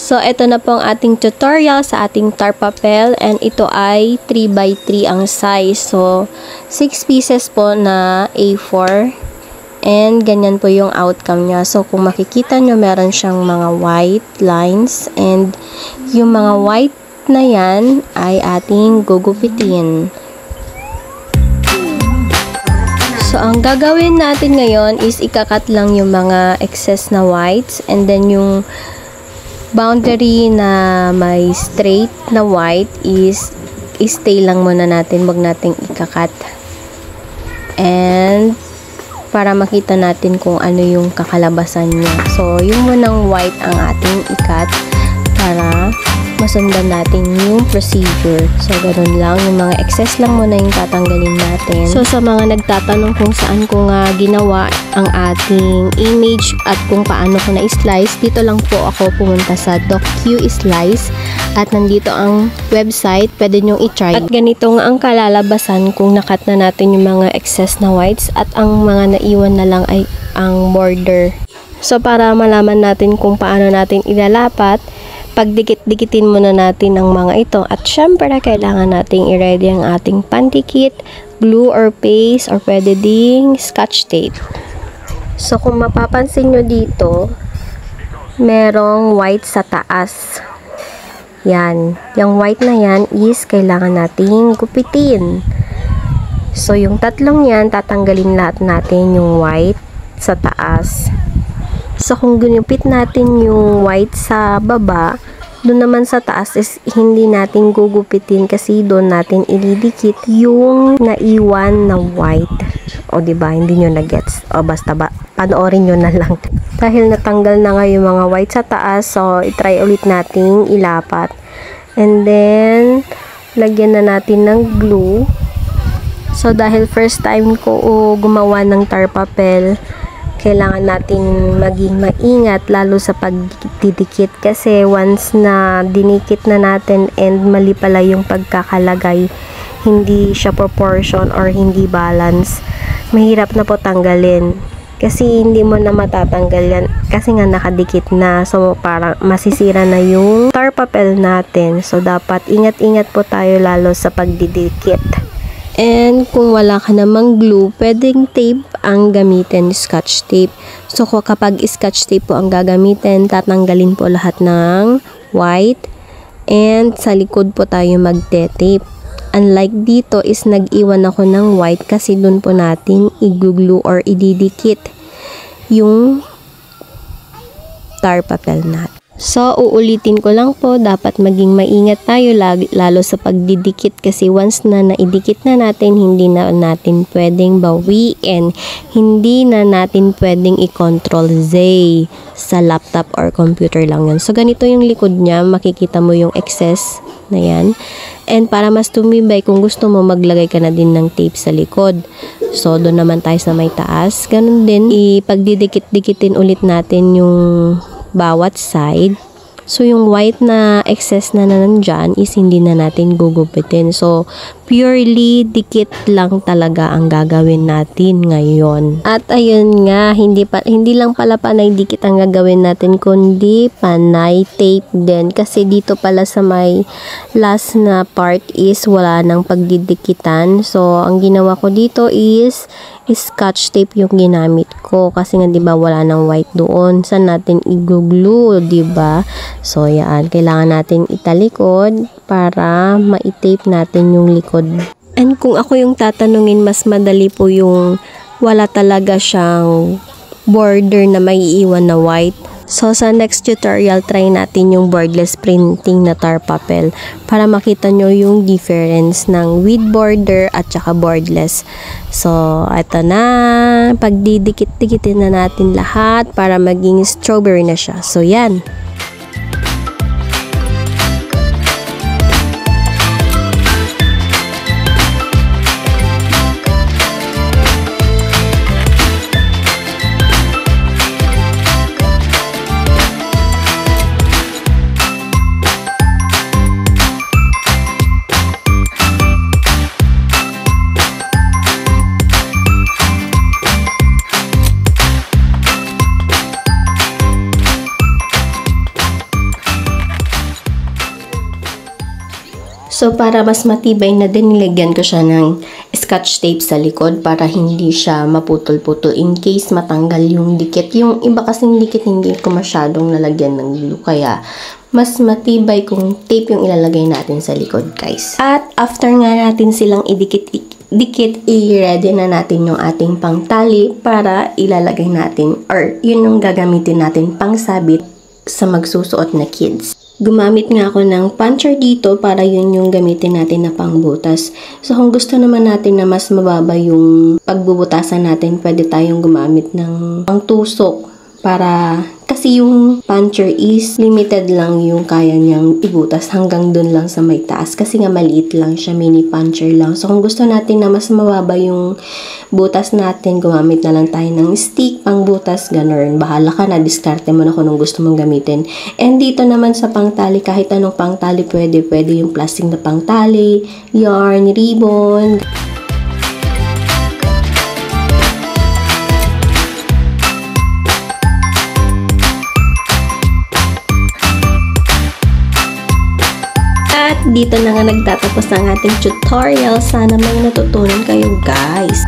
So, ito na po ang ating tutorial sa ating tar papel and ito ay 3x3 ang size. So, 6 pieces po na A4 and ganyan po yung outcome niya. So, kung makikita nyo, meron siyang mga white lines and yung mga white na yan ay ating gugupitin. So, ang gagawin natin ngayon is ikakat lang yung mga excess na whites and then yung boundary na may straight na white is stay lang muna natin, wag nating ikakat. And para makita natin kung ano yung kakalabasan niya. So, yung munang white ang ating ikat para masundan natin yung procedure. So, ganun lang. Yung mga excess lang muna yung tatanggalin natin. So, sa mga nagtatanong kung saan ko nga ginawa ang ating image at kung paano ko na-slice, dito lang po ako pumunta sa DocQ-Slice at nandito ang website. Pwede nyong i-try. At ganito nga ang kalalabasan kung nakat na natin yung mga excess na whites at ang mga naiwan na lang ay ang border. So, para malaman natin kung paano natin ilalapat, pagdikit-dikitin muna natin ang mga ito at syempre kailangan nating i-ready ang ating pandikit, glue or paste or pwede ding scotch tape. So kung mapapansin nyo dito, merong white sa taas. Yan. Yung white na yan is kailangan nating gupitin. So yung tatlong yan, tatanggalin lahat natin yung white sa taas. So, kung ginupit natin yung white sa baba, doon naman sa taas is hindi natin gugupitin kasi doon natin ididikit yung naiwan na white. O, diba? Hindi nyo na-gets. O, basta ba, panoorin nyo na lang. Dahil natanggal na nga yung mga white sa taas, so, itry ulit nating ilapat. And then, lagyan na natin ng glue. So, dahil first time ko gumawa ng tar papel, kailangan natin maging maingat lalo sa pagdidikit kasi once na dinikit na natin and mali pala yung pagkakalagay, hindi siya proportion or hindi balance, mahirap na po tanggalin kasi hindi mo na matatanggal yan kasi nga nakadikit na, so parang masisira na yung tar papel natin. So dapat ingat-ingat po tayo lalo sa pagdidikit. And kung wala ka namang glue, pwedeng tape ang gamitin, scotch tape. So kapag scotch tape po ang gagamitin, tatanggalin po lahat ng white and sa likod po tayo magte-tape. Unlike dito is nag-iwan ako ng white kasi dun po natin i-glue or ididikit yung tar papel natin. So, uulitin ko lang po, dapat maging maingat tayo lalo sa pagdidikit kasi once na naidikit na natin, hindi na natin pwedeng bawiin, hindi na natin pwedeng i-control Z sa laptop or computer lang yun. So, ganito yung likod niya, makikita mo yung excess na yan. And para mas tumibay, kung gusto mo, maglagay ka na din ng tape sa likod. So, doon naman tayo sa may taas. Ganun din, ipagdidikit-dikitin ulit natin yung bawat side. So, yung white na excess na nandyan is hindi na natin gugupitin. So, purely dikit lang talaga ang gagawin natin ngayon. At ayun nga, hindi lang pala panay dikit ang gagawin natin, kundi panay tape din. Kasi dito pala sa may last na part is wala nang pagdidikitan. So, ang ginawa ko dito is scotch tape yung ginamit ko. Kasi nga, diba, wala nang white doon. Saan natin i-glue, diba? So, yan. Kailangan natin italikod para ma-tape natin yung likod. And kung ako yung tatanungin, mas madali po yung wala talaga siyang border na may iiwan na white. So, sa next tutorial, try natin yung borderless printing na tar papel para makita nyo yung difference ng with border at saka borderless. So, ito na. Pagdidikit-dikitin na natin lahat para maging strawberry na siya. So, yan. So, para mas matibay na din, nilagyan ko siya ng scotch tape sa likod para hindi siya maputol-putol in case matanggal yung dikit. Yung iba kasing dikit hindi ko masyadong nalagyan ng glue, kaya mas matibay kung tape yung ilalagay natin sa likod, guys. At after nga natin silang dikit, i-ready na natin yung ating pangtali para ilalagay natin, or yun yung gagamitin natin pang sabit sa magsusuot na kids. Gumamit nga ako ng puncher dito para yun yung gamitin natin na pangbutas. So, kung gusto naman natin na mas mababa yung pagbubutasan natin, pwede tayong gumamit ng pangtusok para, kasi yung puncher is limited lang yung kaya niyang ibutas hanggang dun lang sa may taas. Kasi nga maliit lang siya, mini puncher lang. So, kung gusto natin na mas mababa yung butas natin, gumamit na lang tayo ng stick, pang butas, ganun. Bahala ka na, diskarte mo na kung anong gusto mong gamitin. And dito naman sa pangtali, kahit anong pangtali pwede. Pwede yung plastic na pangtali, yarn, ribbon. At dito na nga nagtatapos ang ating tutorial. Sana may natutunan kayo, guys.